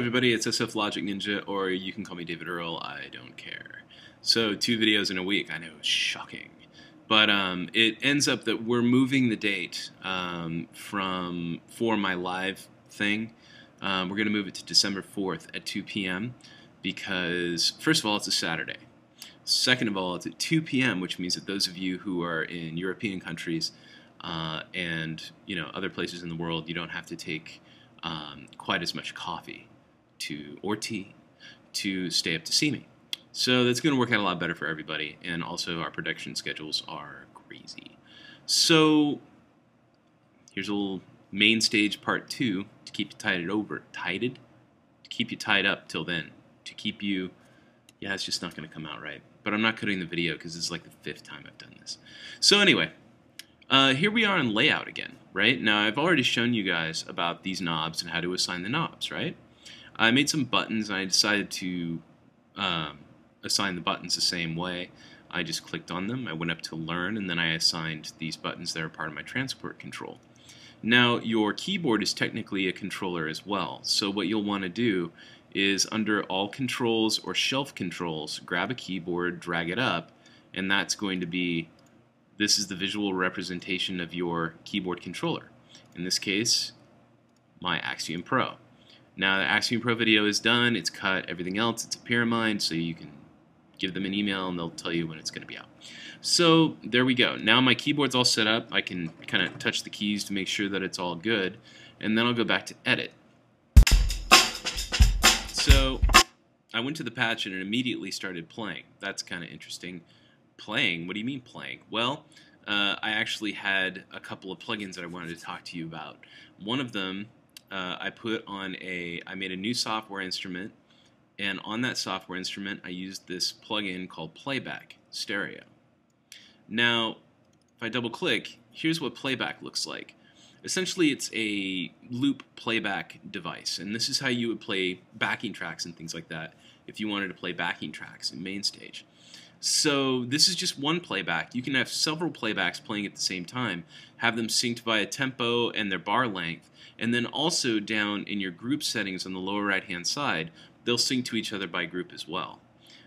everybody, it's sflogicninja, or you can call me David Earl, I don't care. So 2 videos in a week, I know, it's shocking. But it ends up that we're moving the date for my live thing. We're going to move it to December 4th at 2 p.m. because, first of all, it's a Saturday. Second of all, it's at 2 p.m., which means that those of you who are in European countries and other places in the world, you don't have to take quite as much coffee or tea to stay up to see me. So that's going to work out a lot better for everybody, and also our production schedules are crazy. So here's a little main stage part 2 to keep you to keep you tied up till then, to keep you, yeah, it's just not going to come out right. But I'm not cutting the video because this is like the 5th time I've done this. So anyway, here we are in layout again, right? Now I've already shown you guys about these knobs and how to assign the knobs, right? I made some buttons and I decided to assign the buttons the same way. I just clicked on them, I went up to learn, and then I assigned these buttons that are part of my transport control. Now your keyboard is technically a controller as well, so what you'll want to do is under all controls or shelf controls, grab a keyboard, drag it up, and that's going to be, this is the visual representation of your keyboard controller. In this case, my Axiom Pro. Now the Axiom Pro video is done, it's cut, everything else, it's a pyramid, so you can give them an email and they'll tell you when it's going to be out. So there we go. Now my keyboard's all set up, I can kind of touch the keys to make sure that it's all good, and then I'll go back to edit. So I went to the patch and it immediately started playing. That's kind of interesting. Playing? What do you mean playing? Well, I actually had a couple of plugins that I wanted to talk to you about. One of them I made a new software instrument, and on that software instrument I used this plugin called Playback Stereo. Now if I double click, here's what Playback looks like. Essentially it's a loop playback device, and this is how you would play backing tracks and things like that if you wanted to play backing tracks in Mainstage. So this is just one playback. You can have several playbacks playing at the same time, have them synced via tempo and their bar length, and then also down in your group settings on the lower right hand side, they'll sync to each other by group as well.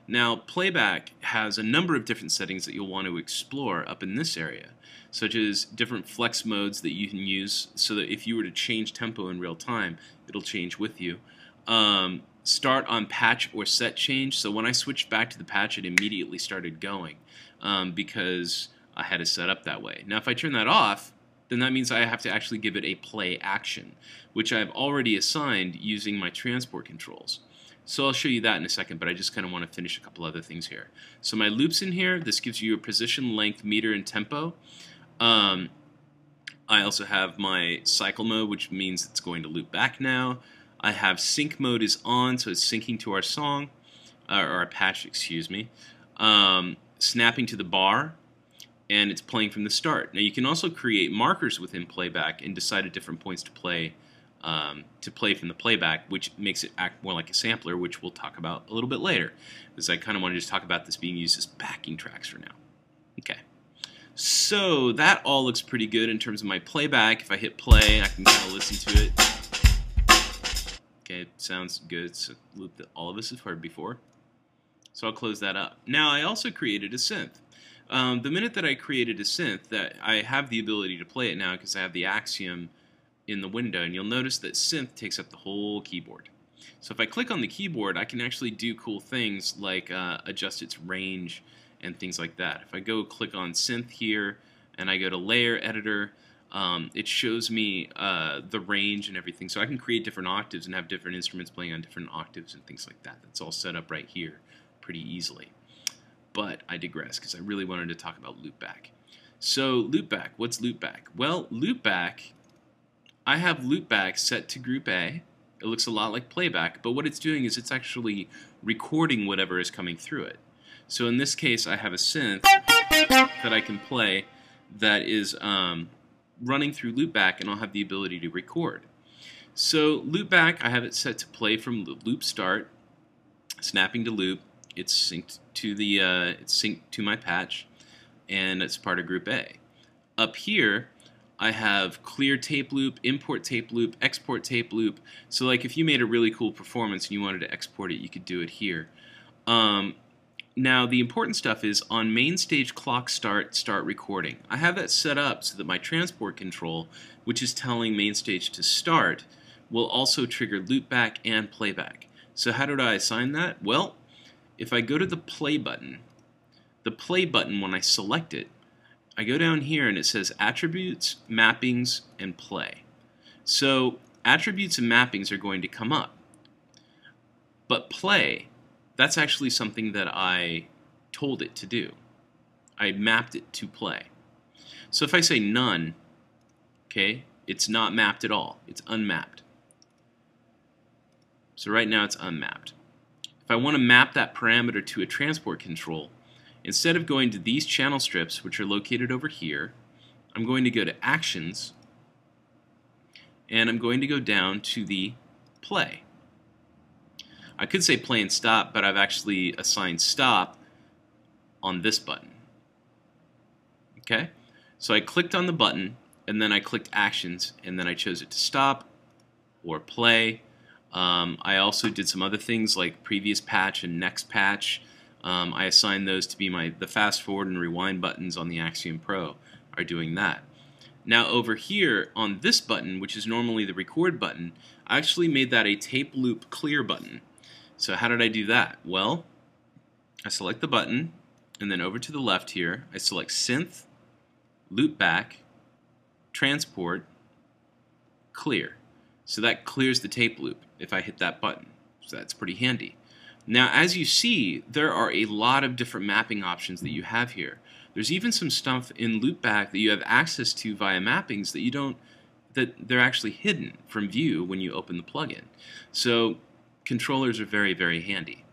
Now Playback has a number of different settings that you'll want to explore up in this area, such as different flex modes that you can use so that if you were to change tempo in real time, it'll change with you. Start on patch or set change, so when I switched back to the patch it immediately started going because I had it set up that way. Now if I turn that off, then that means I have to actually give it a play action, which I've already assigned using my transport controls. So I'll show you that in a second, but I just kind of want to finish a couple other things here. So my loops in here, this gives you a position, length, meter, and tempo. I also have my cycle mode, which means it's going to loop back now. I have sync mode is on, so it's syncing to our song, or our patch, excuse me. Snapping to the bar, and it's playing from the start. Now you can also create markers within Playback and decide at different points to play from the playback, which makes it act more like a sampler, which we'll talk about a little bit later, because I kind of want to just talk about this being used as backing tracks for now. Okay, so that all looks pretty good in terms of my playback. If I hit play, I can kind of listen to it. Okay, it sounds good. It's a loop that all of us have heard before. So I'll close that up. Now I also created a synth. The minute that I created a synth, that I have the ability to play it now because I have the Axiom in the window, and you'll notice that synth takes up the whole keyboard. So if I click on the keyboard, I can actually do cool things like adjust its range and things like that. If I go click on synth here and I go to layer editor, it shows me the range and everything, so I can create different octaves and have different instruments playing on different octaves and things like that. That's all set up right here pretty easily. But I digress because I really wanted to talk about Loopback. So Loopback, what's Loopback? Well, Loopback, I have Loopback set to group A. It looks a lot like Playback, but what it's doing is it's actually recording whatever is coming through it. So in this case, I have a synth that I can play that is running through Loopback, and I'll have the ability to record. So Loopback, I have it set to play from loop start, snapping to loop. It's synced to my patch, and it's part of Group A. Up here, I have clear tape loop, import tape loop, export tape loop. So like if you made a really cool performance and you wanted to export it, you could do it here. Now the important stuff is on Mainstage clock start recording. I have that set up so that my transport control, which is telling Mainstage to start, will also trigger Loopback and Playback. So how did I assign that? Well, if I go to the play button when I select it, I go down here and it says attributes, mappings, and play. So attributes and mappings are going to come up. But play, that's actually something that I told it to do. I mapped it to play. So if I say none, okay, it's not mapped at all. It's unmapped. So right now it's unmapped. If I want to map that parameter to a transport control, instead of going to these channel strips, which are located over here, I'm going to go to Actions, and I'm going to go down to the Play. I could say Play and Stop, but I've actually assigned Stop on this button. Okay? So I clicked on the button, and then I clicked Actions, and then I chose it to Stop or Play. I also did some other things like Previous Patch and Next Patch. I assigned those to be the fast forward and rewind buttons on the Axiom Pro are doing that. Now over here on this button, which is normally the record button, I actually made that a tape loop clear button. So how did I do that? Well, I select the button, and then over to the left here, I select Synth, Loopback, Transport, Clear. So that clears the tape loop if I hit that button. So that's pretty handy. Now, as you see, there are a lot of different mapping options that you have here. There's even some stuff in Loopback that you have access to via mappings that you don't, that they're actually hidden from view when you open the plugin. So controllers are very, very handy.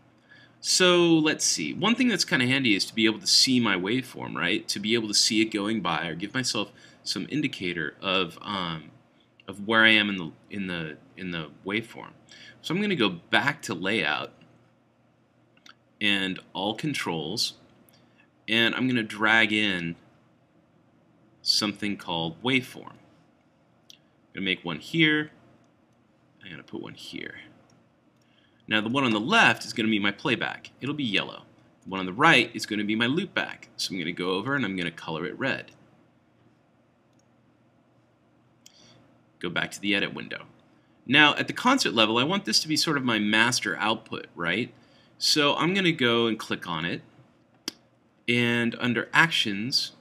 So let's see. One thing that's kind of handy is to be able to see my waveform, right? To be able to see it going by, or give myself some indicator of where I am in the waveform. So I'm going to go back to Layout and All Controls, and I'm going to drag in something called Waveform. I'm going to make one here. I'm going to put one here. Now the one on the left is going to be my Playback. It'll be yellow. The one on the right is going to be my Loopback. So I'm going to go over and I'm going to color it red. Go back to the edit window. Now at the concert level, I want this to be sort of my master output, right? So I'm going to go and click on it, and under Actions,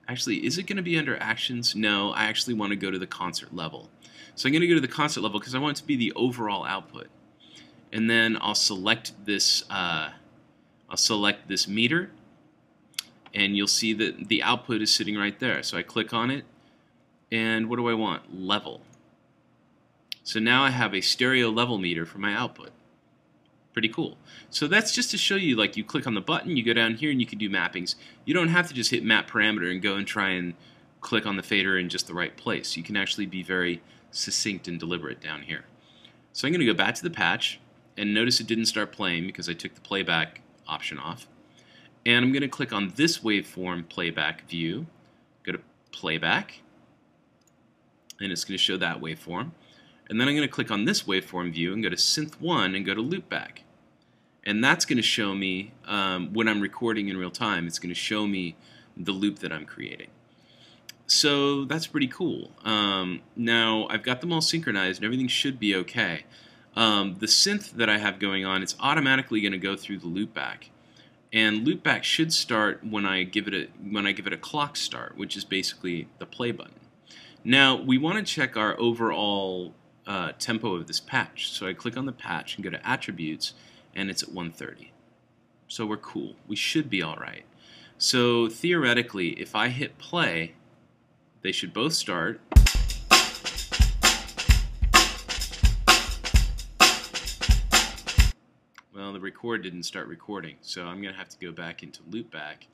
actually, is it going to be under Actions? No, I actually want to go to the concert level. So I'm going to go to the concert level because I want it to be the overall output. And then I'll select this meter, and you'll see that the output is sitting right there. So I click on it, and what do I want? Level. So now I have a stereo level meter for my output. Pretty cool. So that's just to show you, like, you click on the button, you go down here, and you can do mappings. You don't have to just hit map parameter and go and try and click on the fader in just the right place. You can actually be very succinct and deliberate down here. So I'm going to go back to the patch, and notice it didn't start playing because I took the playback option off. And I'm going to click on this waveform playback view, go to Playback, and it's going to show that waveform. And then I'm going to click on this waveform view and go to Synth 1 and go to Loopback. And that's going to show me, when I'm recording in real time, it's going to show me the loop that I'm creating. So that's pretty cool. Now I've got them all synchronized and everything should be okay. The synth that I have going on, it's automatically going to go through the Loopback. And Loopback should start when I give it a clock start, which is basically the play button. Now we want to check our overall tempo of this patch. So I click on the patch and go to Attributes, and it's at 130. So we're cool. We should be all right. So theoretically, if I hit play, they should both start. Well, the record didn't start recording, so I'm going to have to go back into Loopback.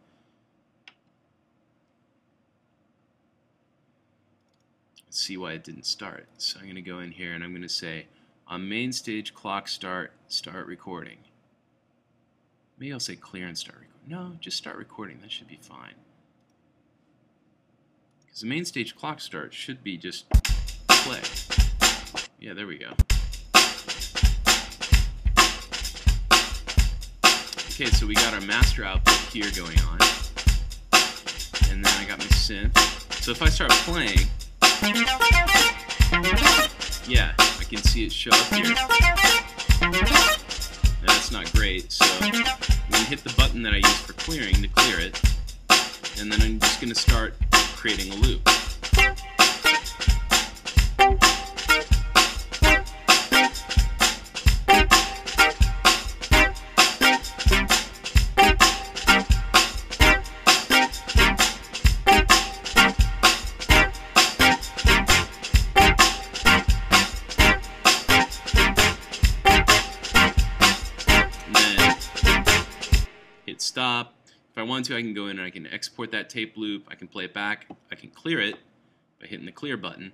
See why it didn't start. So I'm going to go in here and I'm going to say on Mainstage clock start recording. Maybe I'll say clear and start recording. No, just start recording. That should be fine. Because the main stage clock start should be just play. Yeah, there we go. Okay, so we got our master output here going on. And then I got my synth. So if I start playing, yeah, I can see it show up here. That's not great, so I'm going to hit the button that I use for clearing to clear it. And then I'm just going to start creating a loop. Stop. If I want to, I can go in and I can export that tape loop, I can play it back, I can clear it by hitting the clear button,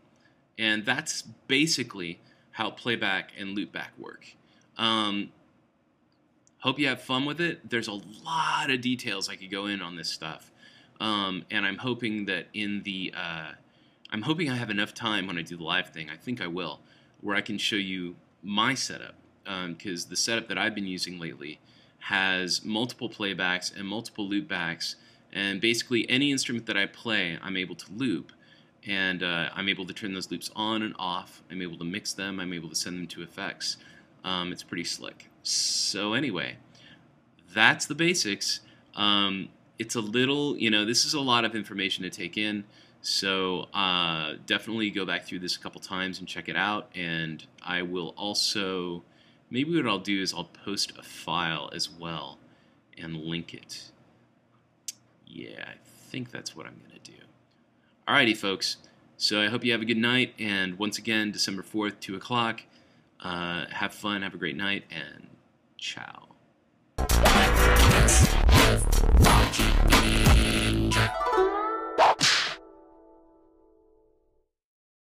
and that's basically how playback and loopback work. Hope you have fun with it. There's a lot of details I could go in on this stuff, and I'm hoping that I'm hoping I have enough time when I do the live thing, I think I will, where I can show you my setup, because the setup that I've been using lately has multiple playbacks and multiple loopbacks, and basically any instrument that I play I'm able to loop, and I'm able to turn those loops on and off. I'm able to mix them, I'm able to send them to effects. It's pretty slick. So anyway, that's the basics. It's a little, this is a lot of information to take in, so definitely go back through this a couple times and check it out, and I will also, maybe what I'll do is I'll post a file as well and link it. Yeah, I think that's what I'm going to do. Alrighty, folks. So I hope you have a good night. And once again, December 4th, 2 o'clock. Have fun, have a great night, and ciao.